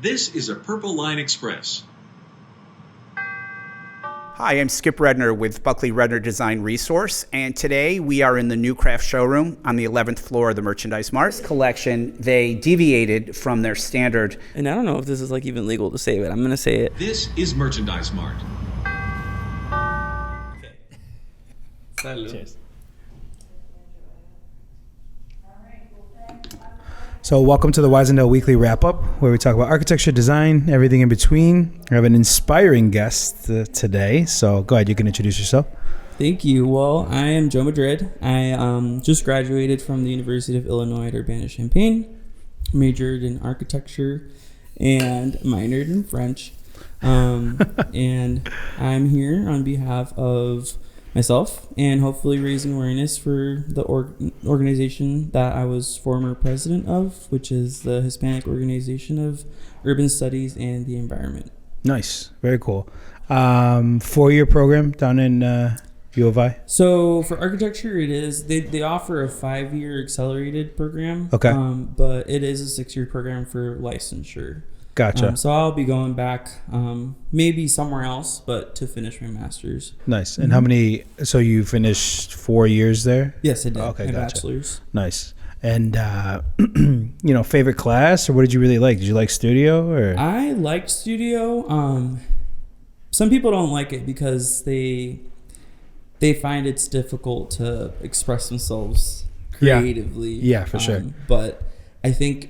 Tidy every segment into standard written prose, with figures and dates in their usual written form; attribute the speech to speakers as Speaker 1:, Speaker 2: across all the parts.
Speaker 1: This is a Purple Line Express.
Speaker 2: Hi, I'm Skip Redner with Buckley Redner Design Resource, and today we are in the Nucraft showroom on the 11th floor of the Merchandise Mart. This collection, they deviated from their standard.
Speaker 3: And I don't know if this is like even legal to say, but I'm going to say it.
Speaker 1: This is Merchandise Mart.
Speaker 3: Okay. Salud. Cheers.
Speaker 4: So welcome to the Wisendale Weekly Wrap-Up, where we talk about architecture, design, everything in between. We have an inspiring guest today, so go ahead, you can introduce yourself.
Speaker 3: Thank you. Well, I am Joe Madrid. I just graduated from the University of Illinois at Urbana-Champaign, majored in architecture and minored in French. And I'm here on behalf of myself and hopefully raising awareness for the organization that I was former president of, which is the Hispanic Organization of Urban Studies and the Environment.
Speaker 4: Nice. Very cool. 4-year program down in U of I?
Speaker 3: So for architecture, it is, they offer a 5-year accelerated program.
Speaker 4: Okay.
Speaker 3: But it is a 6-year program for licensure.
Speaker 4: Gotcha.
Speaker 3: So I'll be going back maybe somewhere else, but to finish my master's.
Speaker 4: Nice. And how many, so you finished 4 years there?
Speaker 3: Yes, I did.
Speaker 4: Okay,
Speaker 3: my
Speaker 4: gotcha.
Speaker 3: bachelor's.
Speaker 4: Nice. And, favorite class, or what did you really like? Did you like studio? Or
Speaker 3: I liked studio. Some people don't like it because they find it's difficult to express themselves creatively.
Speaker 4: Yeah, for sure.
Speaker 3: But I think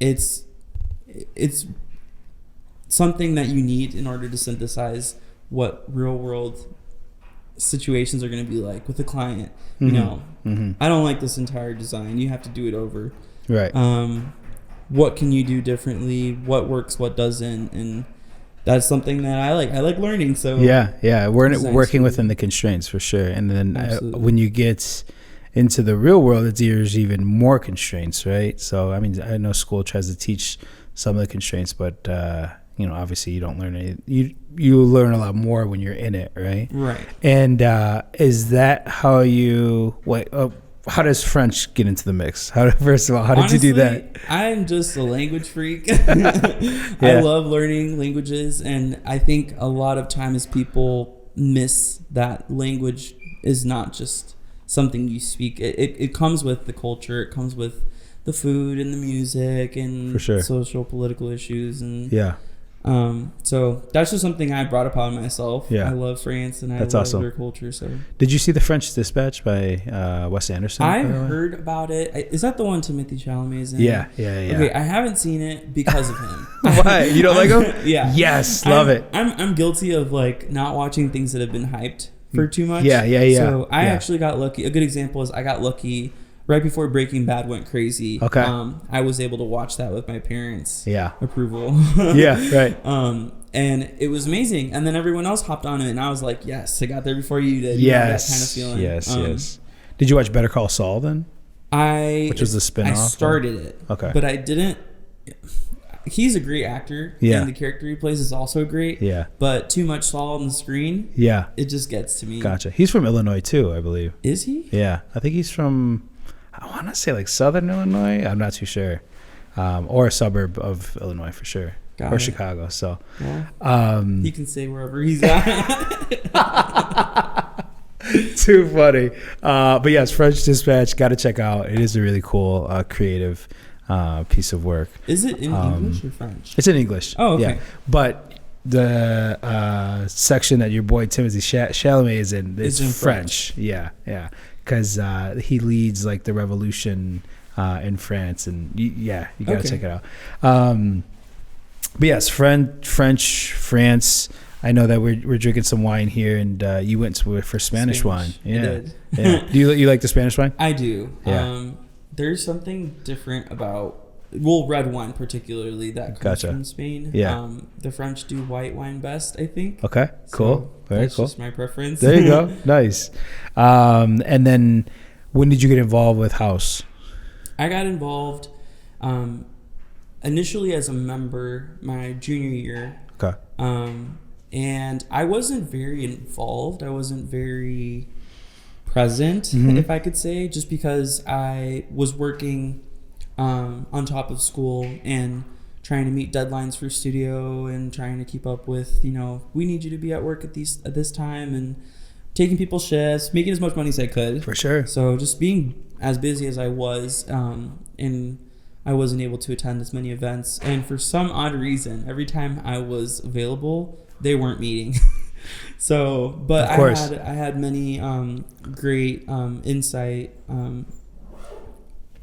Speaker 3: it's something that you need in order to synthesize what real world situations are going to be like with a client.
Speaker 4: Mm-hmm.
Speaker 3: I don't like this entire design. You have to do it over.
Speaker 4: Right.
Speaker 3: What can you do differently? What works? What doesn't? And that's something that I like. I like learning. So
Speaker 4: yeah, we're working within the constraints for sure. And then when you get into the real world, there's even more constraints, right? So I mean, I know school tries to teach some of the constraints, but obviously you don't learn any. You learn a lot more when you're in it, right?
Speaker 3: Right.
Speaker 4: And is that how you how does French get into the mix? First of all, how did you do that?
Speaker 3: I'm just a language freak. I love learning languages, and I think a lot of times people miss that language is not just something you speak. It comes with the culture. It comes with the food and the music and
Speaker 4: for sure.
Speaker 3: social political issues and
Speaker 4: so
Speaker 3: that's just something I brought upon myself.
Speaker 4: Yeah.
Speaker 3: I love France and I love
Speaker 4: awesome.
Speaker 3: their culture. So
Speaker 4: did you see The French Dispatch by Wes Anderson?
Speaker 3: I heard about it. Is that the one Timothy Chalamet's in?
Speaker 4: Yeah.
Speaker 3: Okay, I haven't seen it because of him.
Speaker 4: Why? You don't like him?
Speaker 3: Yeah.
Speaker 4: Yes, love it.
Speaker 3: I'm guilty of like not watching things that have been hyped for too much.
Speaker 4: Yeah.
Speaker 3: So I actually got lucky. A good example is I got lucky right before Breaking Bad went crazy.
Speaker 4: Okay.
Speaker 3: I was able to watch that with my parents' approval.
Speaker 4: Yeah, right.
Speaker 3: And it was amazing. And then everyone else hopped on it, and I was like, yes, I got there before you did.
Speaker 4: Yes.
Speaker 3: That kind of feeling.
Speaker 4: Yes. Did you watch Better Call Saul then? Which was the spinoff?
Speaker 3: I started it.
Speaker 4: Okay.
Speaker 3: But I didn't. He's a great actor.
Speaker 4: Yeah.
Speaker 3: And the character he plays is also great.
Speaker 4: Yeah.
Speaker 3: But too much Saul on the screen.
Speaker 4: Yeah.
Speaker 3: It just gets to me.
Speaker 4: Gotcha. He's from Illinois too, I believe.
Speaker 3: Is he?
Speaker 4: Yeah. I think he's from, I want to say like Southern Illinois. I'm not too sure. Or a suburb of Illinois for sure.
Speaker 3: Got
Speaker 4: or
Speaker 3: it.
Speaker 4: Chicago. So
Speaker 3: he can say wherever he's at.
Speaker 4: Too funny. But yes, French Dispatch, got to check out. It is a really cool, creative piece of work.
Speaker 3: Is it in English or French?
Speaker 4: It's in English.
Speaker 3: Oh, okay.
Speaker 4: Yeah. But the section that your boy Timothy Chalamet is in, it's in French. Yeah. Because he leads like the revolution in France, and you got to check it out. But yes, French, France. I know that we're drinking some wine here, and you went for Spanish wine. Yeah.
Speaker 3: I did.
Speaker 4: Yeah. Do you like the Spanish wine?
Speaker 3: I do.
Speaker 4: Yeah.
Speaker 3: There's something different about red wine particularly that comes from Spain.
Speaker 4: Yeah.
Speaker 3: The French do white wine best, I think.
Speaker 4: Okay. Cool.
Speaker 3: So
Speaker 4: Very
Speaker 3: that's
Speaker 4: cool.
Speaker 3: just my preference.
Speaker 4: There you go. Nice. And then when did you get involved with H.O.U.S.E?
Speaker 3: I got involved initially as a member my junior year.
Speaker 4: Okay.
Speaker 3: And I wasn't very involved. I wasn't very present, if I could say, just because I was working on top of school and trying to meet deadlines for studio and trying to keep up with, we need you to be at work at this time, and taking people's shifts, making as much money as I could.
Speaker 4: For sure.
Speaker 3: So just being as busy as I was, and I wasn't able to attend as many events. And for some odd reason, every time I was available, they weren't meeting. So, but I had many great insight,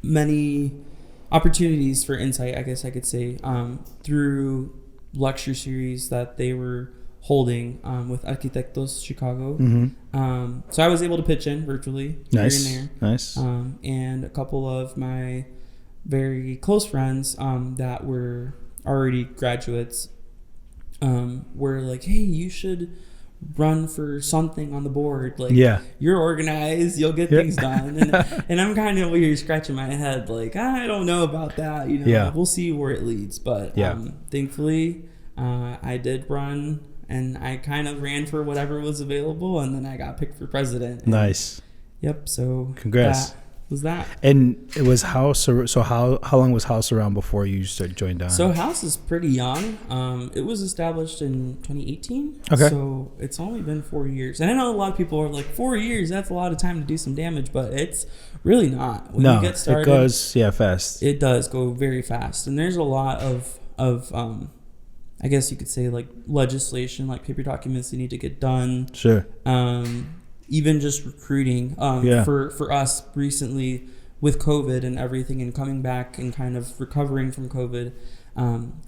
Speaker 3: many opportunities for insight, I guess I could say, through lecture series that they were holding with Arquitectos Chicago. So I was able to pitch in virtually here and there.
Speaker 4: Nice.
Speaker 3: And a couple of my very close friends that were already graduates were like, hey, you should run for something on the board. Like, you're organized, you'll get things done. And I'm kind of over here scratching my head like, I don't know about that. We'll see where it leads. But thankfully, I did run, and I kind of ran for whatever was available, and then I got picked for president.
Speaker 4: Nice.
Speaker 3: Yep. So
Speaker 4: congrats.
Speaker 3: That was that.
Speaker 4: And it was H.O.U.S E. So how long was H.O.U.S E around before you joined on?
Speaker 3: So H.O.U.S E is pretty young. It was established in 2018.
Speaker 4: Okay.
Speaker 3: So it's only been 4 years. And I know a lot of people are like, 4 years, that's a lot of time to do some damage, but it's really not. When you get started,
Speaker 4: it goes fast.
Speaker 3: It does go very fast. And there's a lot of I guess you could say, like, legislation, like paper documents that need to get done.
Speaker 4: Sure.
Speaker 3: Even just recruiting. For us recently with COVID and everything, and coming back and kind of recovering from COVID,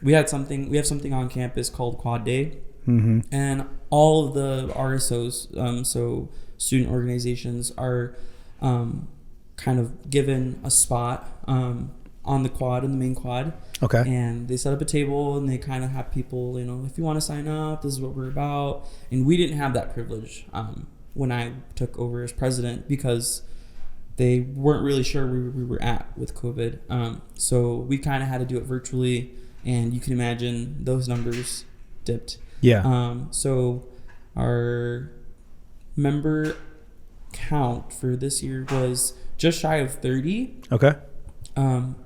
Speaker 3: we have something on campus called Quad Day. And all of the RSOs, so student organizations, are kind of given a spot on the quad, in the main quad.
Speaker 4: Okay.
Speaker 3: And they set up a table, and they kind of have people, if you want to sign up, this is what we're about. And we didn't have that privilege when I took over as president, because they weren't really sure where we were at with COVID. So we kind of had to do it virtually, and you can imagine those numbers dipped.
Speaker 4: Yeah.
Speaker 3: So our member count for this year was just shy of 30.
Speaker 4: Okay.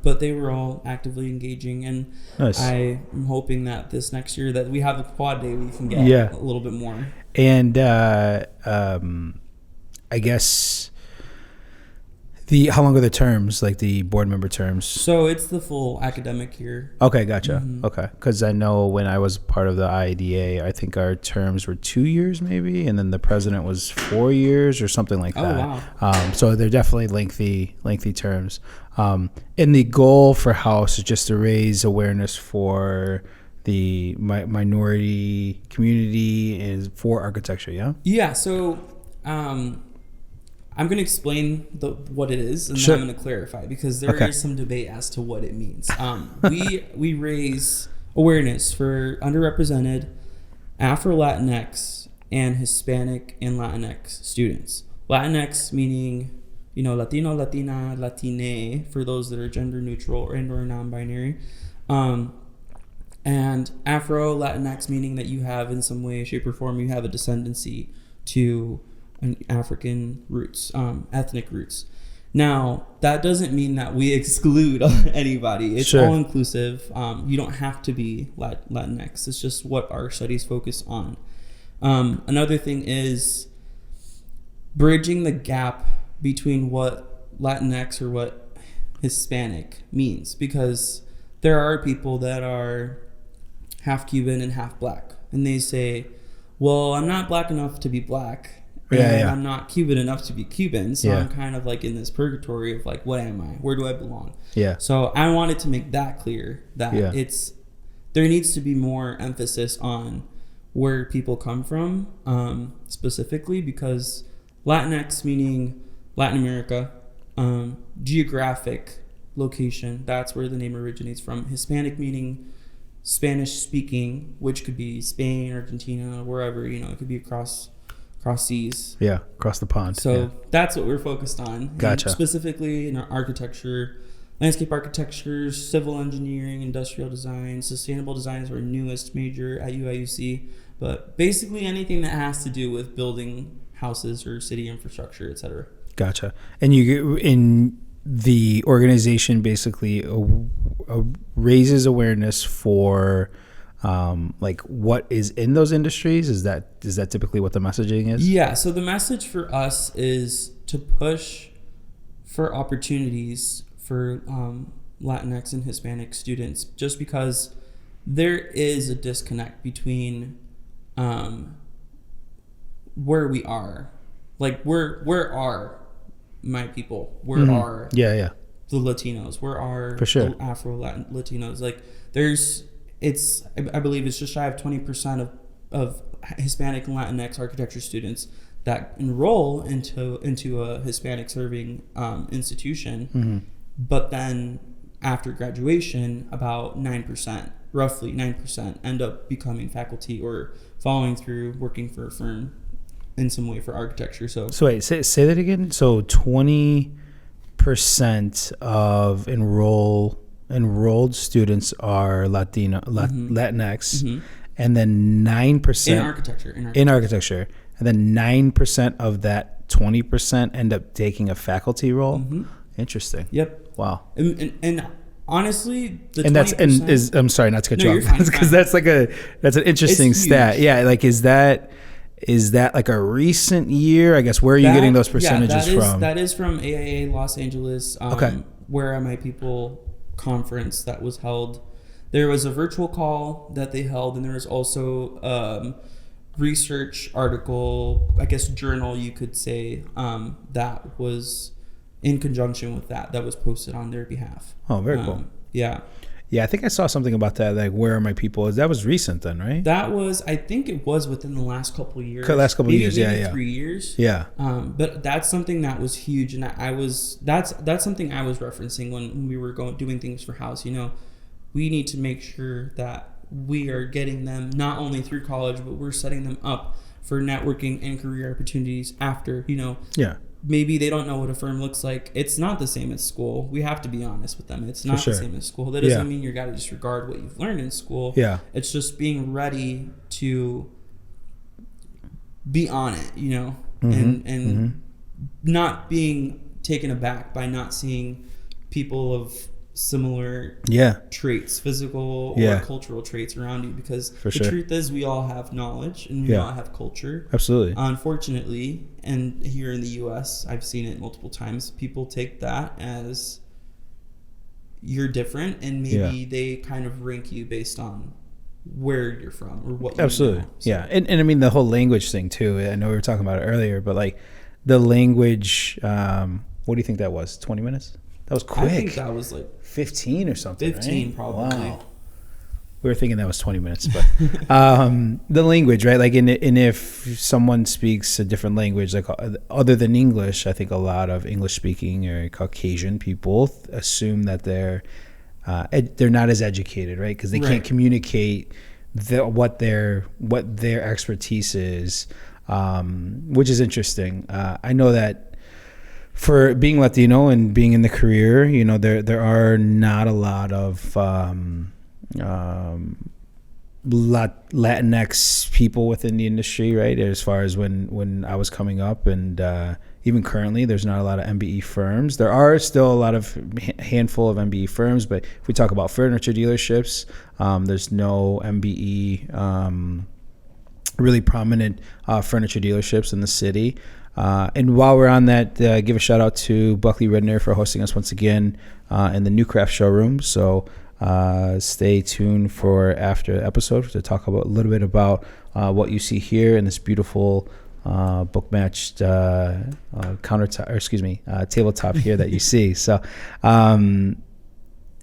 Speaker 3: But they were all actively engaging, and nice. I'm hoping that this next year that we have the quad day, we can get a little bit more.
Speaker 4: And I guess how long are the terms, like the board member terms?
Speaker 3: So it's the full academic year.
Speaker 4: Okay, gotcha. Okay, because I know when I was part of the IEDA, I think our terms were 2 years maybe, and then the president was 4 years or something like that.
Speaker 3: Oh, wow.
Speaker 4: So they're definitely lengthy terms. And the goal for H.O.U.S E is just to raise awareness for the minority community and for architecture. Yeah. So I'm going to explain what it is, and then I'm going to clarify, because there is some debate as to what it means. We raise awareness for underrepresented Afro-Latinx and Hispanic and Latinx students. Latinx meaning, Latino, Latina, Latine, for those that are gender neutral or non-binary. And Afro-Latinx meaning that you have, in some way, shape, or form, you have a descendancy to African roots, ethnic roots. Now, that doesn't mean that we exclude anybody. It's all inclusive. You don't have to be Latinx. It's just what our studies focus on. Another thing is bridging the gap between what Latinx or what Hispanic means, because there are people that are half Cuban and half black, and they say, well, I'm not black enough to be black. And I'm not Cuban enough to be Cuban, so I'm kind of like in this purgatory of like, what am I? Where do I belong? Yeah. So I wanted to make that clear, that there needs to be more emphasis on where people come from, specifically because Latinx meaning Latin America, geographic location, that's where the name originates from. Hispanic meaning Spanish speaking, which could be Spain, Argentina, wherever, it could be across seas. Yeah, across the pond. So that's what we're focused on. Gotcha. And specifically in our architecture, landscape architecture, civil engineering, industrial design, sustainable design is our newest major at UIUC. But basically anything that has to do with building houses or city infrastructure, etc. Gotcha. And you in the organization basically raises awareness for like what is in those industries? Is that typically what the messaging is?
Speaker 3: Yeah. So the message for us is to push for opportunities for Latinx and Hispanic students, just because there is a disconnect between where we are. Like, where are my people? Where are the Latinos? Where are
Speaker 4: for sure
Speaker 3: the Afro Latinos? Like, I believe it's just shy of 20% of Hispanic and Latinx architecture students that enroll into a Hispanic serving institution. But then after graduation, about 9%, roughly 9%, end up becoming faculty or following through working for a firm in some way for architecture. So
Speaker 4: wait, say that again. So 20% of enrolled students are Latinx, and then 9% in architecture, and then 9% of that 20% end up taking a faculty role. Interesting.
Speaker 3: Yep.
Speaker 4: Wow.
Speaker 3: And honestly,
Speaker 4: I'm sorry not to cut you off, because that's an interesting stat. Yeah, like is that like a recent year? I guess where are you getting those percentages from?
Speaker 3: That is from AIA Los Angeles. Where Are My People conference that was held. There was a virtual call that they held, and there was also research article, I guess journal you could say, that was in conjunction with that was posted on their behalf.
Speaker 4: Oh, very cool.
Speaker 3: Yeah.
Speaker 4: Yeah, I think I saw something about that. Like, Where Are My People? That was recent then, right?
Speaker 3: That was, I think it was within the last couple of years.
Speaker 4: Maybe
Speaker 3: 3 years.
Speaker 4: Yeah.
Speaker 3: But that's something that was huge, and that's something I was referencing when we were doing things for H.O.U.S.E. You know, we need to make sure that we are getting them not only through college, but we're setting them up for networking and career opportunities after. You know. Yeah. Maybe they don't know what a firm looks like. It's not the same as school. We have to be honest with them. It's not the same as school. That doesn't mean you got to disregard what you've learned in school. Yeah. It's just being ready to be on it, you know, and not being taken aback by not seeing people of similar traits, physical or cultural traits around you, because the truth is we all have knowledge and we all have culture. Absolutely. Unfortunately, and here in the U.S., I've seen it multiple times, people take that as you're different, and maybe they kind of rank you based on where you're from or what you know. So.
Speaker 4: Yeah. And I mean the whole language thing too. I know we were talking about it earlier, but like the language, what do you think that was? 20 minutes? That was quick.
Speaker 3: I think that was like
Speaker 4: 15 or something.
Speaker 3: 15 right? Probably.
Speaker 4: Wow. We were thinking that was 20 minutes, but the language, right? Like, and if someone speaks a different language, like other than English, I think a lot of English-speaking or Caucasian people assume that they're not as educated, right? Because they can't communicate what their expertise is, which is interesting. I know that. For being Latino and being in the career, you know, there are not a lot of Latinx people within the industry, right? As far as when I was coming up, and even currently, there's not a lot of MBE firms. There are still a lot of handful of MBE firms, but if we talk about furniture dealerships, there's no MBE really prominent furniture dealerships in the city. And while we're on that, give a shout out to Buckley Redner for hosting us once again in the Nucraft showroom. So stay tuned for after the episode to talk about a little bit about what you see here in this beautiful book matched tabletop here that you see. So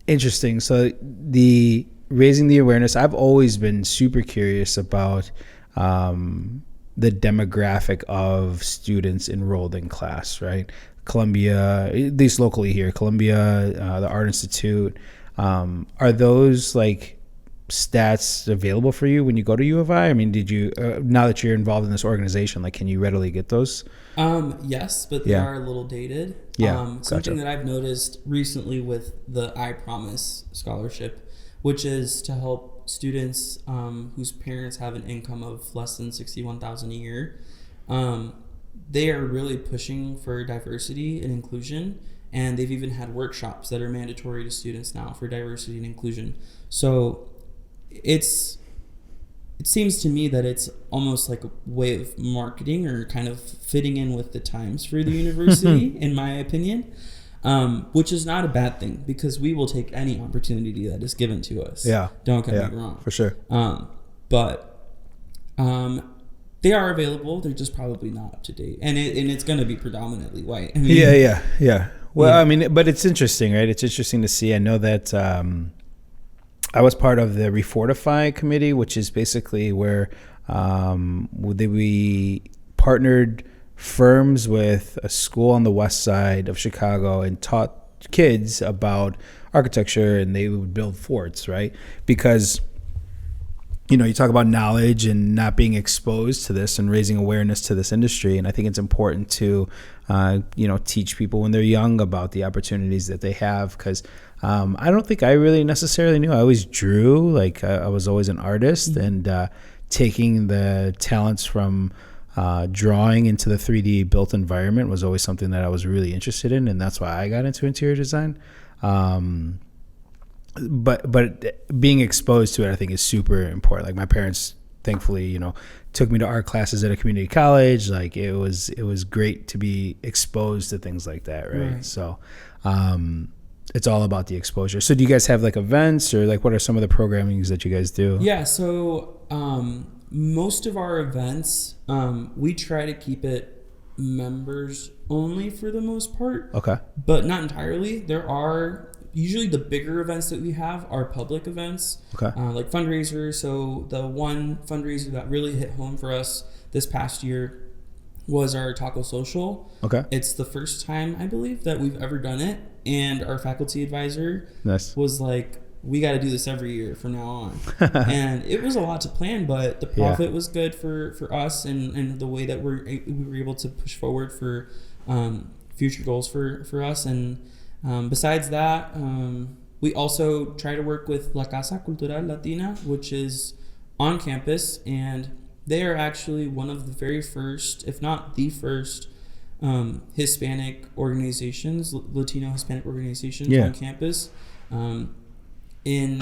Speaker 4: interesting. So the raising the awareness. I've always been super curious about the demographic of students enrolled in class, right? Columbia, at least locally here, Columbia, the Art Institute. Are those like stats available for you when you go to U of I? I mean, did you, now that you're involved in this organization, like, can you readily get those?
Speaker 3: Yes, but they are a little dated. Something that I've noticed recently with the I Promise scholarship, which is to help students whose parents have an income of less than $61,000 a year. They are really pushing for diversity and inclusion, and they've even had workshops that are mandatory to students now for diversity and inclusion. So it seems to me that it's almost like a way of marketing or kind of fitting in with the times for the university, in my opinion, which is not a bad thing because we will take any opportunity that is given to us.
Speaker 4: Yeah.
Speaker 3: Don't get me wrong.
Speaker 4: For sure.
Speaker 3: They are available. They're just probably not up to date. And it's going to be predominantly white. I mean,
Speaker 4: yeah. Well, I mean, but it's interesting, right? It's interesting to see. I know that I was part of the Refortify committee, which is basically where we partnered firms with a school on the west side of Chicago and taught kids about architecture, and they would build forts, right? Because, you know, you talk about knowledge and not being exposed to this and raising awareness to this industry. And I think it's important to, teach people when they're young about the opportunities that they have. Because I don't think I really necessarily knew. I always drew. Like I was always an artist, and taking the talents from drawing into the 3D built environment was always something that I was really interested in. And that's why I got into interior design. But being exposed to it, I think, is super important. Like my parents, thankfully, took me to art classes at a community college. Like it was great to be exposed to things like that, right? So it's all about the exposure. So do you guys have like events, or like what are some of the programmings that you guys do?
Speaker 3: Yeah, so most of our events, we try to keep it members only for the most part.
Speaker 4: Okay.
Speaker 3: But not entirely. There are usually the bigger events that we have are public events, like fundraisers. So the one fundraiser that really hit home for us this past year was our taco social.
Speaker 4: Okay.
Speaker 3: It's the first time, I believe, that we've ever done it. And our faculty advisor was like, we got to do this every year from now on. And it was a lot to plan, but the profit was good for us and the way that we were able to push forward for future goals for us. And besides that, we also try to work with La Casa Cultural Latina, which is on campus, and they are actually one of the very first, if not the first, Hispanic organizations, Latino Hispanic organizations on campus. In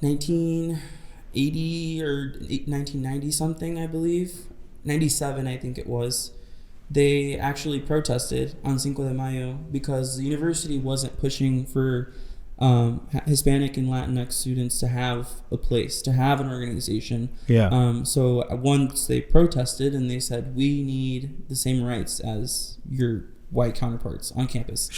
Speaker 3: 1980 or 1990 something, I believe, 97 I think it was, they actually protested on Cinco de Mayo because the university wasn't pushing for Hispanic and Latinx students to have a place, to have an organization. So once they protested and they said, we need the same rights as your white counterparts on campus.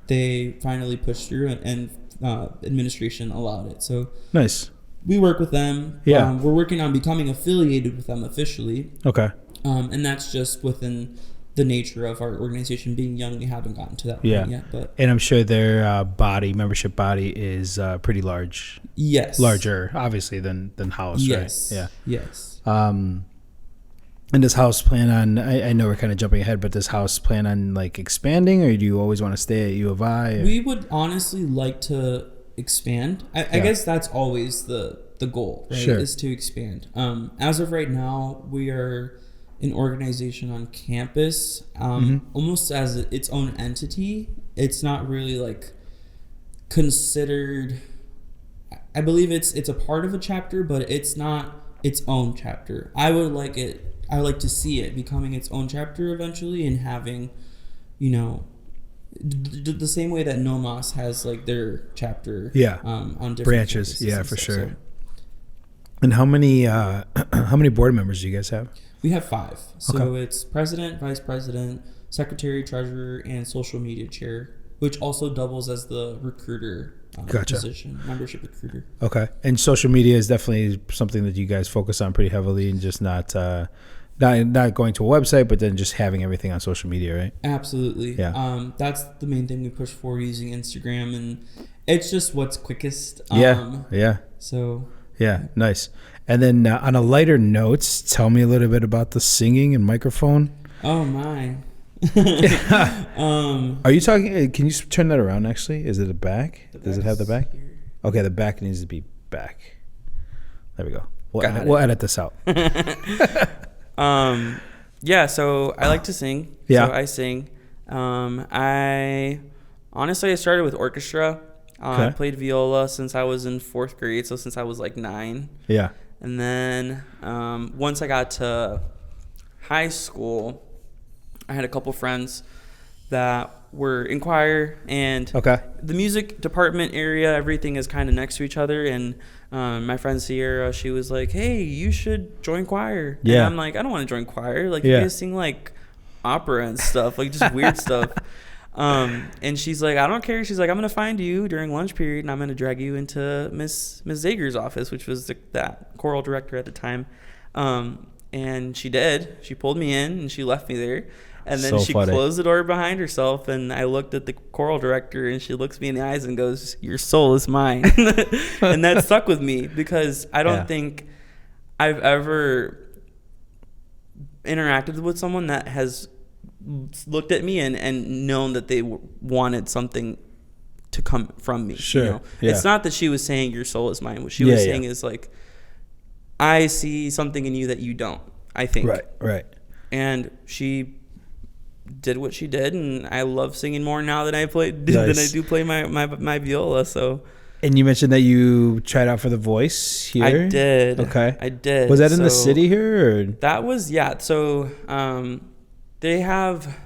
Speaker 3: They finally pushed through, and administration allowed it. So
Speaker 4: nice.
Speaker 3: We work with them. We're working on becoming affiliated with them officially.
Speaker 4: Okay.
Speaker 3: And that's just within the nature of our organization being young. We haven't gotten to that point yet.
Speaker 4: And I'm sure their membership body is pretty large.
Speaker 3: Yes.
Speaker 4: Larger, obviously, than H.O.U.S E,
Speaker 3: yes.
Speaker 4: right? Yeah.
Speaker 3: Yes.
Speaker 4: And does H.O.U.S E plan on, I know we're kind of jumping ahead, but does H.O.U.S E plan on like expanding, or do you always want to stay at U of I? Or?
Speaker 3: We would honestly like to expand. I guess that's always the goal, right?
Speaker 4: Sure.
Speaker 3: Is to expand. As of right now, we are an organization on campus, almost as its own entity. It's not really like considered. I believe it's a part of a chapter, but it's not its own chapter. I would like to see it becoming its own chapter eventually, and having, the same way that NOMAS has like their chapter, on different
Speaker 4: branches, for sure. And how many board members do you guys have?
Speaker 3: We have 5. So it's president, vice president, secretary, treasurer, and social media chair, which also doubles as the recruiter position, membership recruiter. Okay.
Speaker 4: And social media is definitely something that you guys focus on pretty heavily, and just not going to a website, but then just having everything on social media, right?
Speaker 3: Absolutely. Yeah. That's the main thing we push for, using Instagram, and it's just what's quickest. So.
Speaker 4: Yeah, nice. And then on a lighter note, tell me a little bit about the singing and microphone.
Speaker 3: Oh my.
Speaker 4: Are you talking? Can you turn that around? Actually, is it a back? Does it have the back?
Speaker 3: Here.
Speaker 4: Okay, the back needs to be back. There we go. We'll edit this out.
Speaker 3: Yeah. So I like to sing.
Speaker 4: Yeah.
Speaker 3: So I sing. I started with orchestra. I played viola since I was in 4th grade, so since I was like 9.
Speaker 4: Yeah.
Speaker 3: And then once I got to high school, I had a couple friends that were in choir, and the music department area, everything is kind of next to each other. And my friend Sierra, she was like, hey, you should join choir.
Speaker 4: Yeah.
Speaker 3: And I'm like, I don't want to join choir. Like, you guys sing like opera and stuff, like just weird stuff. And she's like, I don't care. She's like, I'm going to find you during lunch period, and I'm going to drag you into Miss Zager's office, which was that choral director at the time. And she did. She pulled me in, and she left me there. And then she closed the door behind herself, and I looked at the choral director, and she looks me in the eyes and goes, your soul is mine. And that stuck with me, because I don't think I've ever interacted with someone that has looked at me and known that they wanted something to come from me.
Speaker 4: Sure.
Speaker 3: You know? It's not that she was saying your soul is mine. What she was saying is like, I see something in you that you don't, I think.
Speaker 4: Right.
Speaker 3: And she did what she did, and I love singing more now than I do play my viola. So. And
Speaker 4: you mentioned that you tried out for The Voice here.
Speaker 3: I did.
Speaker 4: Okay.
Speaker 3: I did.
Speaker 4: Was that in the city here? Or?
Speaker 3: That was So they have,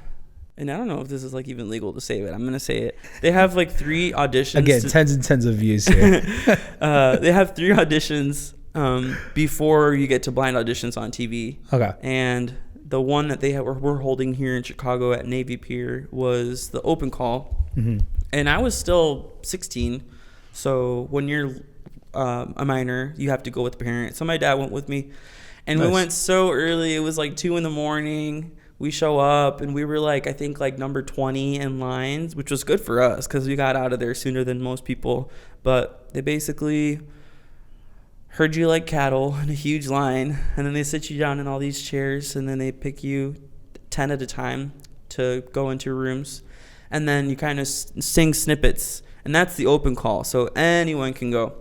Speaker 3: and I don't know if this is like even legal to say, but I'm gonna say it. They have like 3 auditions.
Speaker 4: Again, tens and tens of views here.
Speaker 3: They have 3 auditions before you get to blind auditions on TV.
Speaker 4: Okay.
Speaker 3: And the one that we're holding here in Chicago at Navy Pier was the open call. Mm-hmm. And I was still 16. So when you're a minor, you have to go with the parent. So my dad went with me. And we went so early. It was like 2 a.m. We show up, and we were like, I think like number 20 in lines, which was good for us because we got out of there sooner than most people. But they basically herd you like cattle in a huge line, and then they sit you down in all these chairs, and then they pick you 10 at a time to go into rooms, and then you kind of sing snippets, and that's the open call, so anyone can go.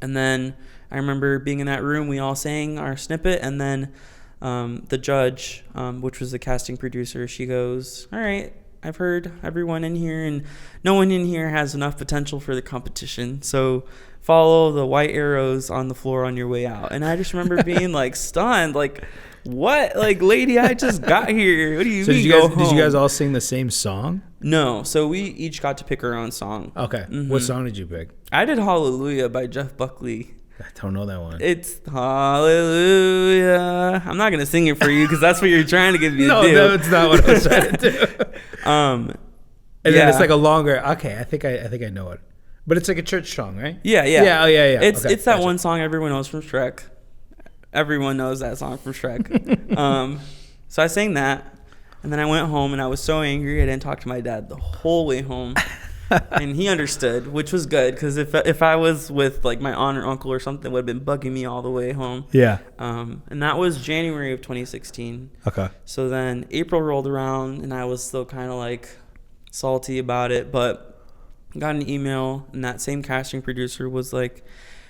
Speaker 3: And then I remember being in that room, we all sang our snippet, and then the judge, which was the casting producer, she goes, all right, I've heard everyone in here, and no one in here has enough potential for the competition, so follow the white arrows on the floor on your way out. And I just remember being like stunned, like, what? Like, lady, I just got here. What do you mean?
Speaker 4: Did you guys all sing the same song?
Speaker 3: No. So we each got to pick our own song.
Speaker 4: Okay. Mm-hmm. What song did you pick?
Speaker 3: I did Hallelujah by Jeff Buckley.
Speaker 4: I don't know that one.
Speaker 3: It's Hallelujah. I'm not going to sing it for you because that's what you're trying to get me to do.
Speaker 4: No, that's not what I was trying to do. And then it's like a longer, okay, I think I know it. But it's like a church song, right?
Speaker 3: Yeah.
Speaker 4: Yeah.
Speaker 3: It's that one song everyone knows from Shrek. Everyone knows that song from Shrek. So I sang that, and then I went home, and I was so angry I didn't talk to my dad the whole way home. And he understood, which was good, because if I was with like my aunt or uncle or something, it would have been bugging me all the way home.
Speaker 4: Yeah.
Speaker 3: And that was January of 2016.
Speaker 4: Okay.
Speaker 3: So then April rolled around, and I was still kind of like salty about it, but got an email, and that same casting producer was like,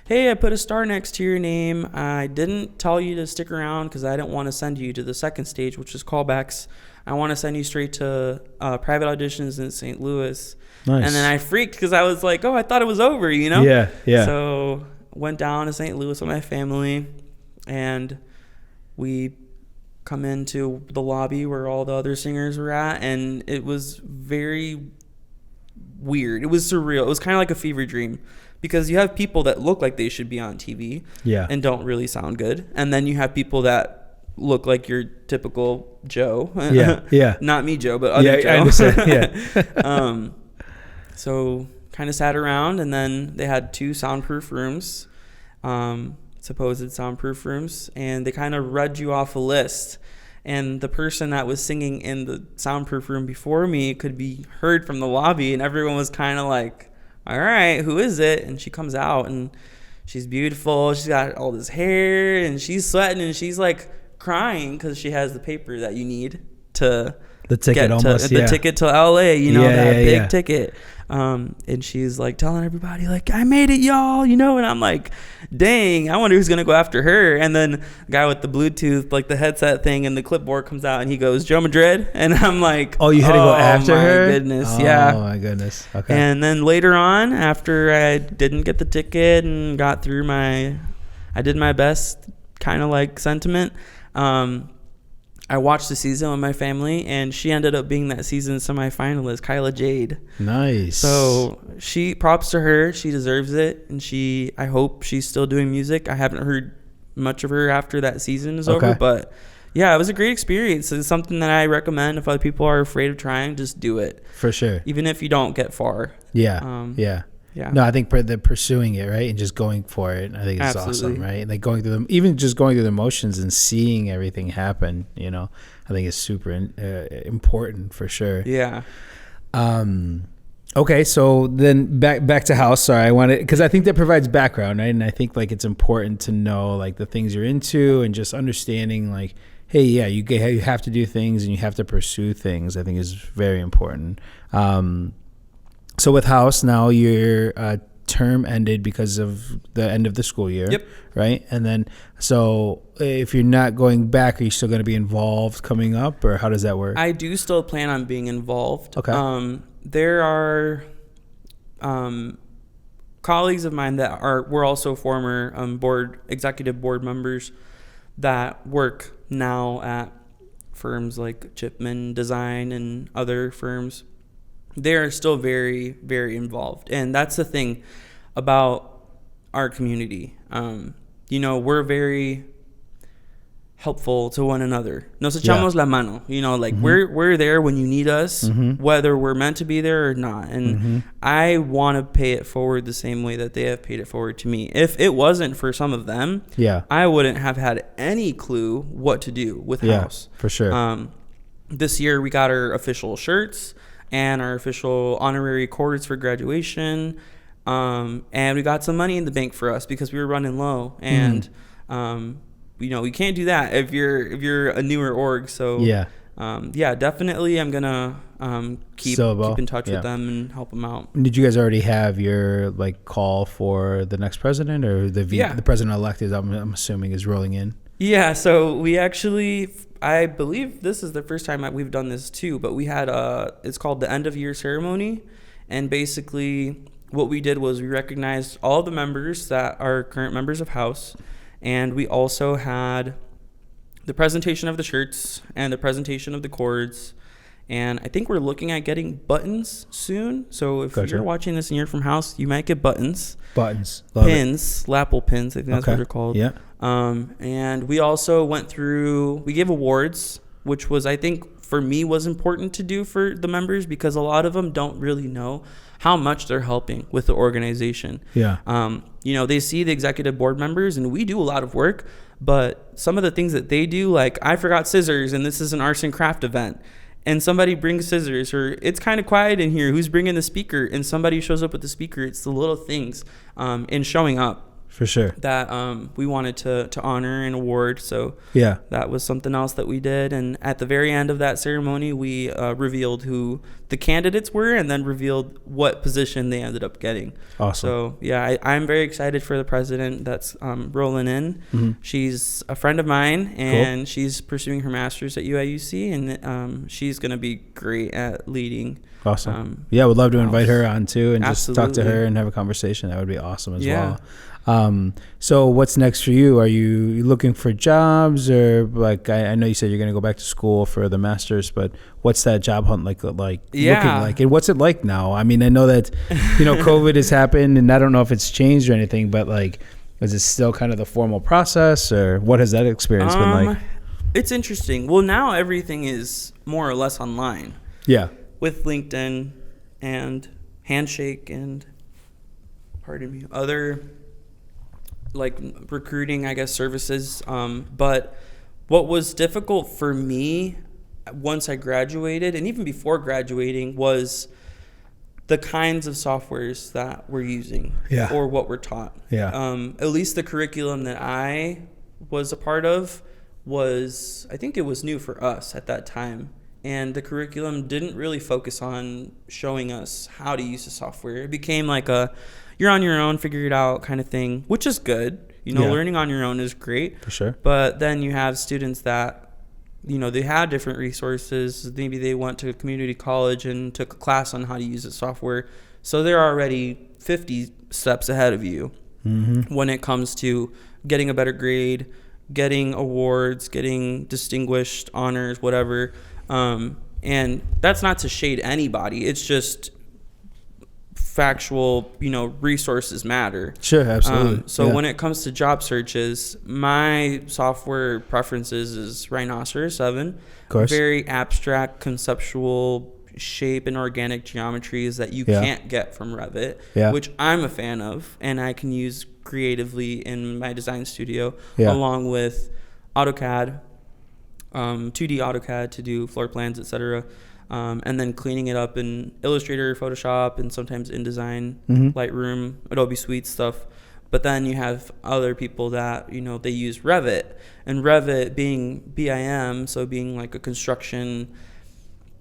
Speaker 3: hey, I put a star next to your name. I didn't tell you to stick around because I didn't want to send you to the second stage, which is callbacks. I want to send you straight to private auditions in St. Louis.
Speaker 4: Nice.
Speaker 3: And then I freaked because I was like, oh, I thought it was over, you know?
Speaker 4: Yeah.
Speaker 3: So went down to St. Louis with my family, and we come into the lobby where all the other singers were at, and it was very weird. It was surreal. It was kind of like a fever dream, because you have people that look like they should be on TV and don't really sound good, and then you have people that look like your typical Joe. Not me, Joe, but other Joe.
Speaker 4: I understand.
Speaker 3: So kind of sat around, and then they had 2 soundproof rooms, supposed soundproof rooms, and they kind of read you off a list. And the person that was singing in the soundproof room before me could be heard from the lobby, and everyone was kind of like, all right, who is it? And she comes out, and she's beautiful. She's got all this hair, and she's sweating, and she's like crying because she has the paper that you need to
Speaker 4: the ticket
Speaker 3: the ticket to LA, that big ticket. And she's like telling everybody like, I made it, y'all, and I'm like, dang, I wonder who's going to go after her. And then the guy with the Bluetooth, like the headset thing and the clipboard comes out and he goes, Joe Madrid. And I'm like,
Speaker 4: oh, you had to go after her?
Speaker 3: Oh, my goodness.
Speaker 4: Oh,
Speaker 3: yeah.
Speaker 4: Oh, my goodness. Okay.
Speaker 3: And then later on, after I didn't get the ticket and got through I did my best kind of like sentiment, I watched the season with my family, and she ended up being that season semifinalist, Kyla Jade.
Speaker 4: Nice.
Speaker 3: So props to her. She deserves it, and I hope she's still doing music. I haven't heard much of her after that season is over, but yeah, it was a great experience. It's something that I recommend if other people are afraid of trying, just do it.
Speaker 4: For sure.
Speaker 3: Even if you don't get far.
Speaker 4: Yeah. Yeah.
Speaker 3: No,
Speaker 4: I think the pursuing it, right, and just going for it, I think it's awesome, right? Like going through them, even just going through the motions and seeing everything happen, I think is super important for sure.
Speaker 3: Yeah.
Speaker 4: Okay, so then back to H.O.U.S E. Sorry, I wanted, because I think that provides background, right? And I think like it's important to know like the things you're into and just understanding like, hey, yeah, you have to do things and you have to pursue things. I think is very important. So with H.O.U.S E now, your term ended because of the end of the school year.
Speaker 3: Yep.
Speaker 4: Right? And then, so if you're not going back, are you still going to be involved coming up, or how does that work?
Speaker 3: I do still plan on being involved.
Speaker 4: Okay.
Speaker 3: There are colleagues of mine that were also former executive board members that work now at firms like Chipman Design and other firms. They're still very, very involved. And that's the thing about our community. We're very helpful to one another. Nos echamos la mano. We're there when you need us, whether we're meant to be there or not. And I want to pay it forward the same way that they have paid it forward to me. If it wasn't for some of them, I wouldn't have had any clue what to do with H.O.U.S E.
Speaker 4: For sure.
Speaker 3: This year we got our official shirts and our official honorary cords for graduation, and we got some money in the bank for us because we were running low, and you can't do that if you're a newer org. So definitely I'm gonna keep in touch with them and help them out.
Speaker 4: Did you guys already have your like call for the next president, or the president-elect is I'm assuming is rolling in? Yeah,
Speaker 3: so we actually, I believe this is the first time that we've done this too, but we had it's called the end of year ceremony. And basically what we did was we recognized all the members that are current members of H.O.U.S E. And we also had the presentation of the shirts and the presentation of the cords. And I think we're looking at getting buttons soon. So if you're watching this and you're from H.O.U.S E, you might get buttons.
Speaker 4: Love
Speaker 3: pins, lapel pins, I think that's what they're called.
Speaker 4: Yeah.
Speaker 3: And we also we gave awards, which was, I think, for me was important to do for the members because a lot of them don't really know how much they're helping with the organization.
Speaker 4: Yeah.
Speaker 3: They see the executive board members and we do a lot of work, but some of the things that they do, like I forgot scissors and this is an arts and craft event, and somebody brings scissors, or it's kind of quiet in here, who's bringing the speaker, and somebody shows up with the speaker. It's the little things in showing up.
Speaker 4: For sure.
Speaker 3: That we wanted to honor and award. So that was something else that we did. And at the very end of that ceremony, we revealed who the candidates were and then revealed what position they ended up getting.
Speaker 4: Awesome.
Speaker 3: So, I'm very excited for the president that's rolling in. Mm-hmm. She's a friend of mine, and she's pursuing her master's at UIUC, and she's going to be great at leading.
Speaker 4: Awesome. Would love to invite her on too and just talk to her and have a conversation. That would be awesome as well. So what's next for you? Are you looking for jobs, or like I know you said you're going to go back to school for the master's, but what's that job hunt looking like, and what's it like now? I mean, I know that COVID has happened, and I don't know if it's changed or anything, but like, is it still kind of the formal process, or what has that experience been like?
Speaker 3: It's interesting. Well, now everything is more or less online.
Speaker 4: Yeah.
Speaker 3: With LinkedIn and Handshake and other like recruiting, I guess, services. But what was difficult for me once I graduated, and even before graduating, was the kinds of softwares that we're using or what we're taught. At least the curriculum that I was a part of I think it was new for us at that time. And the curriculum didn't really focus on showing us how to use the software. It became like you're on your own, figure it out kind of thing, which is good. You know,
Speaker 4: Yeah.
Speaker 3: learning on your own is great.
Speaker 4: For sure.
Speaker 3: But then you have students that, you know, they had different resources. Maybe they went to a community college and took a class on how to use the software. So they're already 50 steps ahead of you when it comes to getting a better grade, getting awards, getting distinguished honors, whatever. And that's not to shade anybody. It's just factual, you know, resources matter.
Speaker 4: Sure, absolutely.
Speaker 3: So
Speaker 4: Yeah.
Speaker 3: when it comes to job searches, my software preferences is Rhinoceros 7.
Speaker 4: Of course.
Speaker 3: Very abstract, conceptual shape and organic geometries that you
Speaker 4: Yeah.
Speaker 3: can't get from Revit,
Speaker 4: Yeah.
Speaker 3: which I'm a fan of and I can use creatively in my design studio,
Speaker 4: Yeah.
Speaker 3: along with AutoCAD, 2D AutoCAD to do floor plans, etc. And then cleaning it up in Illustrator, Photoshop, and sometimes InDesign, Lightroom, Adobe Suite stuff. But then you have other people that, you know, they use Revit. And Revit being BIM, so being like a construction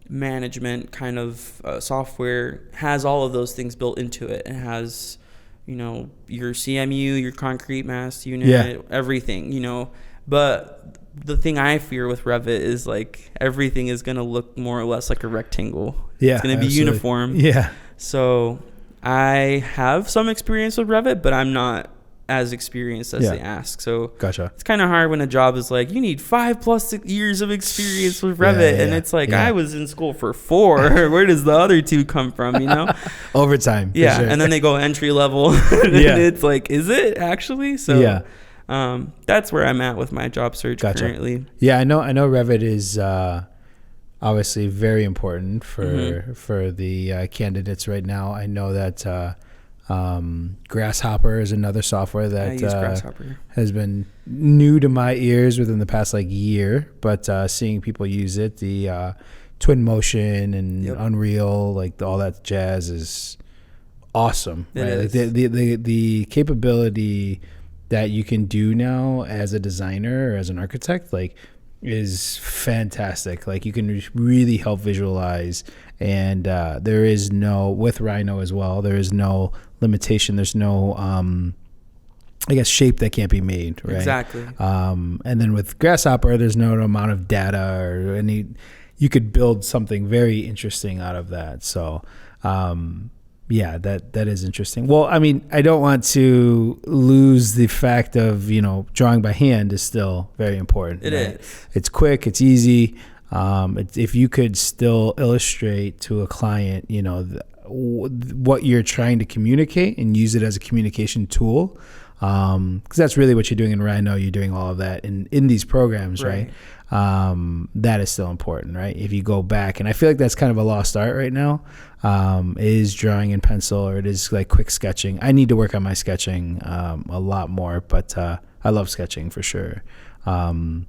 Speaker 3: management kind of software, has all of those things built into it. It has, you know, your CMU, your concrete mass unit, everything, you know. But the thing I fear with Revit is like everything is going to look more or less like a rectangle.
Speaker 4: Yeah,
Speaker 3: it's going to be
Speaker 4: absolutely.
Speaker 3: uniform.
Speaker 4: Yeah.
Speaker 3: So I have some experience with Revit, but I'm not as experienced as
Speaker 4: Yeah.
Speaker 3: they ask. So
Speaker 4: Gotcha.
Speaker 3: it's kind of hard when a job is like, you need 5+ years of experience with Revit. And
Speaker 4: yeah,
Speaker 3: it's like,
Speaker 4: yeah.
Speaker 3: I was in school for 4. Where does the other 2 come from, you know?
Speaker 4: Overtime. for
Speaker 3: Yeah.
Speaker 4: sure.
Speaker 3: And then they go entry level. And
Speaker 4: Yeah.
Speaker 3: it's like, is it actually? So
Speaker 4: Yeah.
Speaker 3: that's where I'm at with my job search
Speaker 4: Gotcha.
Speaker 3: currently.
Speaker 4: Yeah, I know Revit is obviously very important for the candidates right now. I know that Grasshopper is another software
Speaker 3: I
Speaker 4: that
Speaker 3: use Grasshopper.
Speaker 4: has been new to my ears within the past like year, but seeing people use it, the Twin Motion and
Speaker 3: Yep.
Speaker 4: Unreal, like all that jazz is awesome.
Speaker 3: It
Speaker 4: Right?
Speaker 3: is.
Speaker 4: Like the capability that you can do now as a designer or as an architect, like, is fantastic. Like, you can really help visualize, and there is no, with Rhino as well, there is no limitation. There's no I guess shape that can't be made, right?
Speaker 3: Exactly.
Speaker 4: And then with Grasshopper, there's no amount of data or any, you could build something very interesting out of that. So yeah, that is interesting. Well, I mean, I don't want to lose the fact of, you know, drawing by hand is still very important.
Speaker 3: It
Speaker 4: right?
Speaker 3: is.
Speaker 4: It's quick, it's easy. If you could still illustrate to a client, you know, what you're trying to communicate and use it as a communication tool, because that's really what you're doing in Rhino. You're doing all of that in these programs, right? That is still important, right? If you go back, and I feel like that's kind of a lost art right now, is drawing in pencil, or it is like quick sketching. I need to work on my sketching a lot more, but I love sketching for sure. And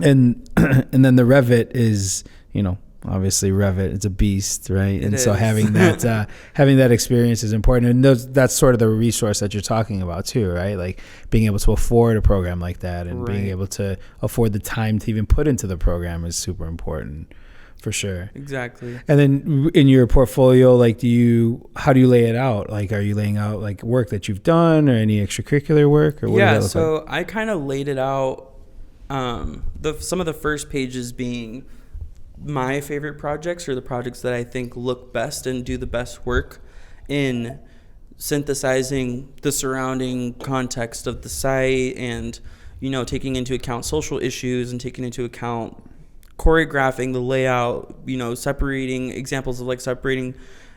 Speaker 4: and then the Revit is, you know, obviously Revit, it's a beast, right?
Speaker 3: It
Speaker 4: and so
Speaker 3: is.
Speaker 4: having that experience is important, and that's sort of the resource that you're talking about too, right? Like being able to afford a program like that, and being
Speaker 3: Right.
Speaker 4: able to afford the time to even put into the program is super important, for sure.
Speaker 3: Exactly.
Speaker 4: And then in your portfolio, like, how do you lay it out? Like, are you laying out like work that you've done or any extracurricular work, or what
Speaker 3: Yeah,
Speaker 4: does that look
Speaker 3: so I kind of laid it out. Some of the first pages being my favorite projects, or the projects that I think look best and do the best work in synthesizing the surrounding context of the site, and, you know, taking into account social issues and taking into account choreographing the layout, you know, separating examples of like separating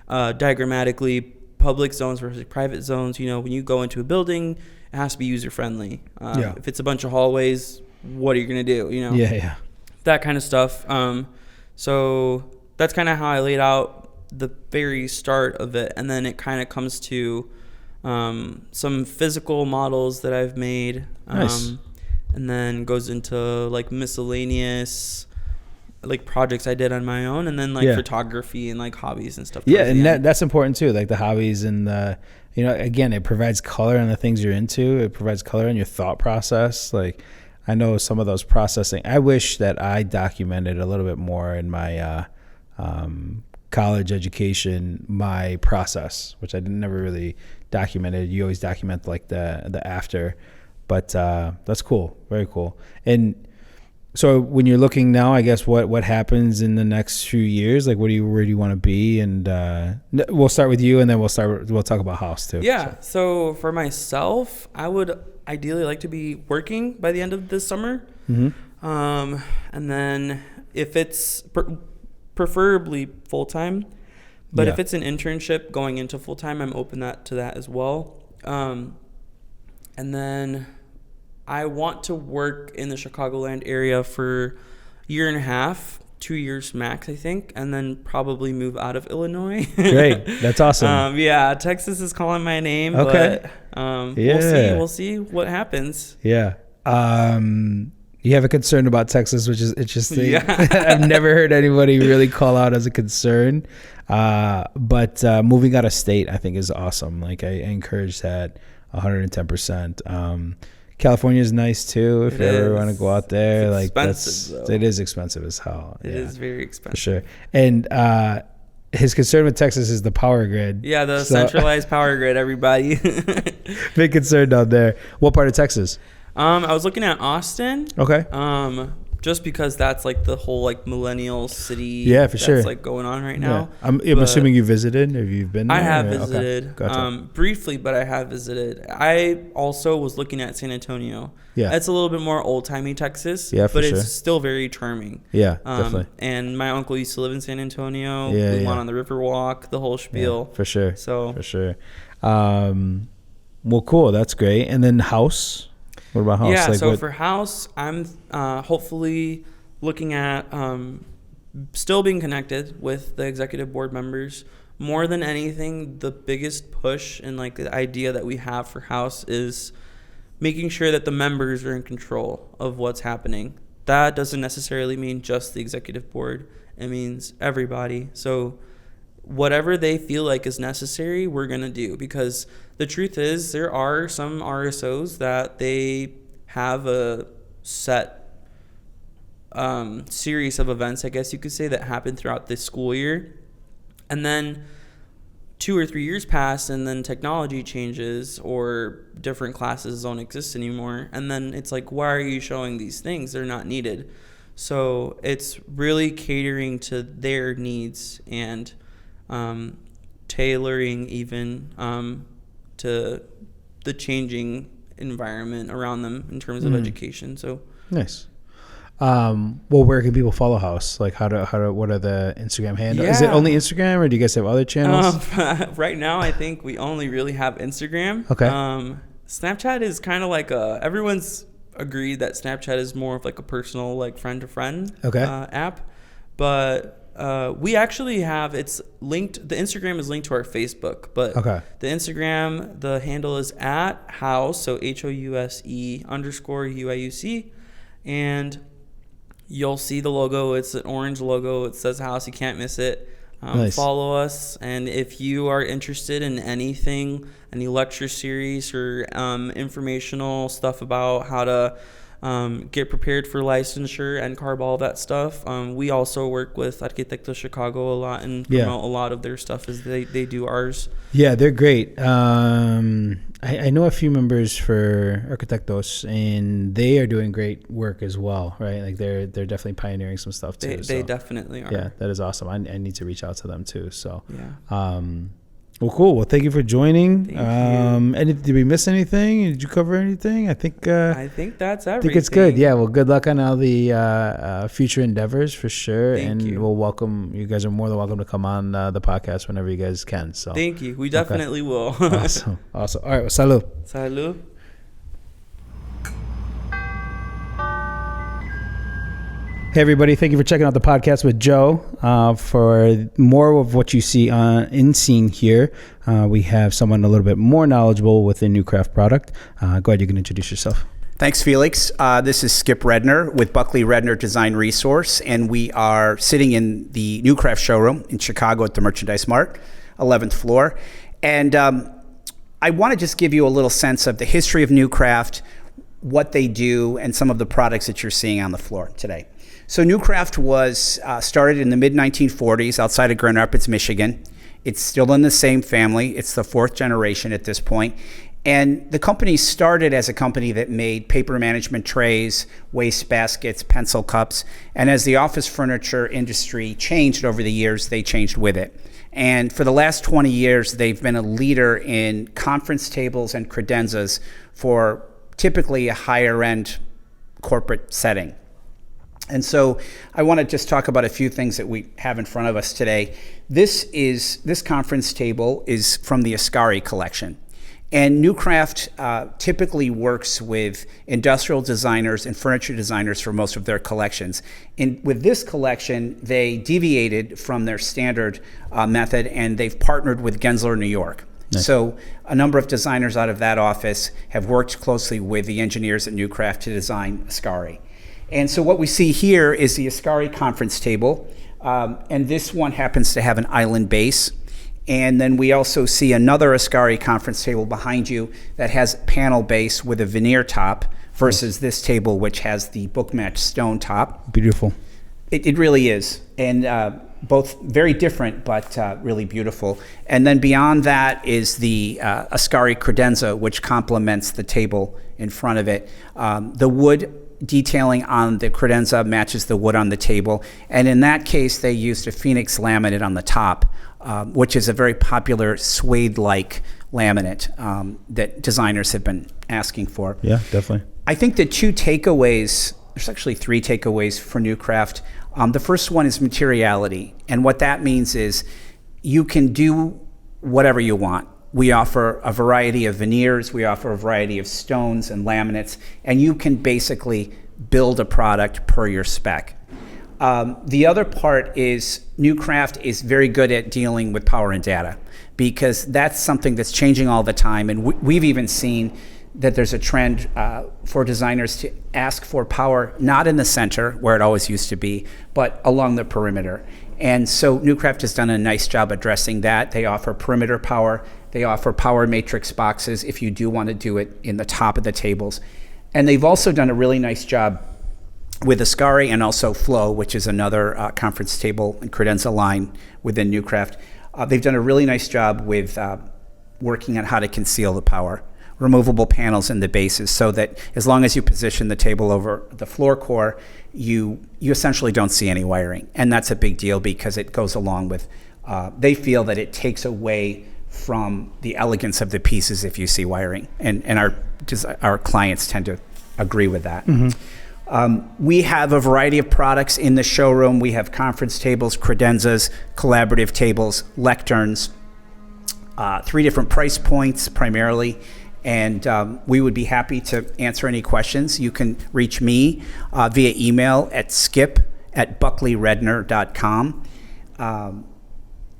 Speaker 3: diagrammatically public zones versus private zones. You know, when you go into a building, it has to be user friendly.
Speaker 4: Yeah.
Speaker 3: If it's a bunch of hallways, what are you going to do? You know,
Speaker 4: Yeah.
Speaker 3: that kind of stuff. So that's kind of how I laid out the very start of it. And then it kind of comes to some physical models that I've made.
Speaker 4: Nice.
Speaker 3: And then goes into like miscellaneous like projects I did on my own, and then like photography and like hobbies and stuff.
Speaker 4: Yeah,
Speaker 3: towards
Speaker 4: and
Speaker 3: the end.
Speaker 4: that's important too, like the hobbies and the, you know, again, it provides color on the things you're into. It provides color in your thought process. Like, I know some of those processing, I wish that I documented a little bit more in my college education, my process, which I never really documented. You always document like the after, but that's cool, very cool. And so when you're looking now, I guess what happens in the next few years? Like, where do you want to be? And we'll start with you, and then we'll talk about H.O.U.S.E too.
Speaker 3: Yeah. So for myself, I would ideally like to be working by the end of this summer. And then if it's preferably full time, but if it's an internship going into full time, I'm open to that as well. And then I want to work in the Chicagoland area for a year and a half, 2 years max, I think, and then probably move out of Illinois.
Speaker 4: Great. That's awesome.
Speaker 3: Yeah, Texas is calling my name,
Speaker 4: okay.
Speaker 3: but
Speaker 4: Yeah.
Speaker 3: we'll see what happens.
Speaker 4: Yeah. You have a concern about Texas, which is interesting.
Speaker 3: Yeah.
Speaker 4: I've never heard anybody really call out as a concern. But moving out of state, I think, is awesome. Like, I encourage that 110%. California is nice too if you ever want to go out there. Like, it is expensive as hell.
Speaker 3: It is very expensive.
Speaker 4: For sure. And his concern with Texas is the power grid.
Speaker 3: Yeah, the centralized power grid, everybody.
Speaker 4: Big concern down there. What part of Texas?
Speaker 3: I was looking at Austin.
Speaker 4: Okay.
Speaker 3: Just because that's like the whole like millennial city.
Speaker 4: Yeah, for sure.
Speaker 3: That's like going on right now.
Speaker 4: Yeah. I'm assuming you visited. Have you been there?
Speaker 3: I have visited.
Speaker 4: Okay. Gotcha.
Speaker 3: Briefly, but I have visited. I also was looking at San Antonio.
Speaker 4: Yeah.
Speaker 3: It's a little bit more old-timey Texas.
Speaker 4: Yeah, for
Speaker 3: but
Speaker 4: sure.
Speaker 3: It's still very charming.
Speaker 4: Yeah, definitely.
Speaker 3: And my uncle used to live in San Antonio.
Speaker 4: Yeah,
Speaker 3: we went on the Riverwalk, the whole spiel.
Speaker 4: Yeah, for sure.
Speaker 3: So
Speaker 4: for sure. Well, cool. That's great. And then H.O.U.S.E. What about H.O.U.S.E?
Speaker 3: Yeah,
Speaker 4: like,
Speaker 3: so for H.O.U.S E, I'm hopefully looking at still being connected with the executive board members. More than anything, the biggest push and like the idea that we have for H.O.U.S E is making sure that the members are in control of what's happening. That doesn't necessarily mean just the executive board. It means everybody. So whatever they feel like is necessary, we're going to do, because the truth is there are some RSOs that they have a set series of events, I guess you could say, that happen throughout the school year. And then 2 or 3 years pass, and then technology changes or different classes don't exist anymore. And then it's like, why are you showing these things? They're not needed. So it's really catering to their needs and tailoring even to the changing environment around them in terms of education. So
Speaker 4: nice. Well, where can people follow H.O.U.S.E? Like, what are the Instagram handles?
Speaker 3: Yeah.
Speaker 4: Is it only Instagram, or do you guys have other channels?
Speaker 3: Right now, I think we only really have Instagram.
Speaker 4: Okay.
Speaker 3: Snapchat is kind of like everyone's agreed that Snapchat is more of like a personal, like friend to friend app, but we actually have, it's linked, the Instagram is linked to our Facebook, but the Instagram, the handle is at H.O.U.S E, so H.O.U.S.E _UIUC, and you'll see the logo. It's an orange logo. It says H.O.U.S E. You can't miss it.
Speaker 4: Nice.
Speaker 3: Follow us, and if you are interested in anything, any lecture series or informational stuff about how to get prepared for licensure and NCARB, all that stuff, we also work with Arquitectos Chicago a lot and promote a lot of their stuff as they do ours. Yeah,
Speaker 4: they're great. I know a few members for Arquitectos, and they are doing great work as well, right? Like, they're definitely pioneering some stuff too.
Speaker 3: They definitely are.
Speaker 4: Yeah, that is awesome. I need to reach out to them too. So well, cool. Well, thank you for joining.
Speaker 3: Thank you.
Speaker 4: Did we miss anything? Did you cover anything? I think
Speaker 3: that's everything.
Speaker 4: I think it's good. Yeah. Well, good luck on all the future endeavors for sure.
Speaker 3: Thank you.
Speaker 4: We'll welcome you guys. Are more than welcome to come on the podcast whenever you guys can. So
Speaker 3: thank you. We definitely will.
Speaker 4: Awesome. All right. Well, salud.
Speaker 3: Salud.
Speaker 4: Hey, everybody. Thank you for checking out the podcast with Joe. For more of what you see in scene here, we have someone a little bit more knowledgeable with the Nucraft product. Go ahead. You can introduce yourself.
Speaker 2: Thanks, Felix. This is Skip Redner with Buckley Redner Design Resource, and we are sitting in the Nucraft showroom in Chicago at the Merchandise Mart, 11th floor. And I want to just give you a little sense of the history of Nucraft, what they do, and some of the products that you're seeing on the floor today. So Nucraft was started in the mid-1940s outside of Grand Rapids, Michigan. It's still in the same family. It's the fourth generation at this point. And the company started as a company that made paper management trays, waste baskets, pencil cups. And as the office furniture industry changed over the years, they changed with it. And for the last 20 years, they've been a leader in conference tables and credenzas for typically a higher end corporate setting. And so I want to just talk about a few things that we have in front of us today. This conference table is from the Ascari collection. And Nucraft typically works with industrial designers and furniture designers for most of their collections. With this collection, they deviated from their standard method, and they've partnered with Gensler, New York. Nice. So a number of designers out of that office have worked closely with the engineers at Nucraft to design Ascari. And so what we see here is the Ascari conference table, and this one happens to have an island base. And then we also see another Ascari conference table behind you that has panel base with a veneer top versus this table, which has the book match stone top.
Speaker 4: Beautiful.
Speaker 2: It really is. And both very different, but really beautiful. And then beyond that is the Ascari credenza, which complements the table in front of it. The wood detailing on the credenza matches the wood on the table. And in that case, they used a Phoenix laminate on the top, which is a very popular suede-like laminate that designers have been asking for.
Speaker 4: Yeah, definitely.
Speaker 2: I think the two takeaways, there's actually three takeaways for Nucraft. The first one is materiality. And what that means is you can do whatever you want. We offer a variety of veneers, we offer a variety of stones and laminates, and you can basically build a product per your spec. The other part is Nucraft is very good at dealing with power and data, because that's something that's changing all the time. And we've even seen that there's a trend for designers to ask for power, not in the center where it always used to be, but along the perimeter. And so Nucraft has done a nice job addressing that. They offer perimeter power. They offer power matrix boxes if you do want to do it in the top of the tables. And they've also done a really nice job with Ascari and also Flow, which is another conference table and credenza line within Nucraft. They've done a really nice job with working on how to conceal the power. Removable panels in the bases, so that as long as you position the table over the floor core, you essentially don't see any wiring. And that's a big deal because it goes along with, they feel that it takes away from the elegance of the pieces if you see wiring. And our clients tend to agree with that. Mm-hmm. We have a variety of products in the showroom. We have conference tables, credenzas, collaborative tables, lecterns, 3 different price points primarily. And we would be happy to answer any questions. You can reach me via email at skip@buckleyredner.com.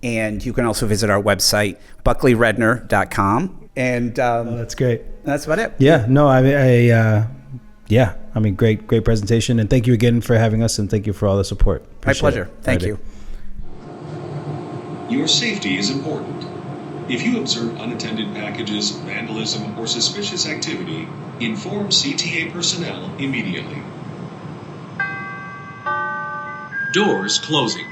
Speaker 2: And you can also visit our website, buckleyredner.com. And
Speaker 4: that's great.
Speaker 2: That's about it.
Speaker 4: Yeah, no, I mean, great presentation. And thank you again for having us, and thank you for all the support. Appreciate
Speaker 2: My pleasure.
Speaker 4: it.
Speaker 2: Thank you.
Speaker 1: Your safety is important. If you observe unattended packages, vandalism, or suspicious activity, inform CTA personnel immediately. Doors closing.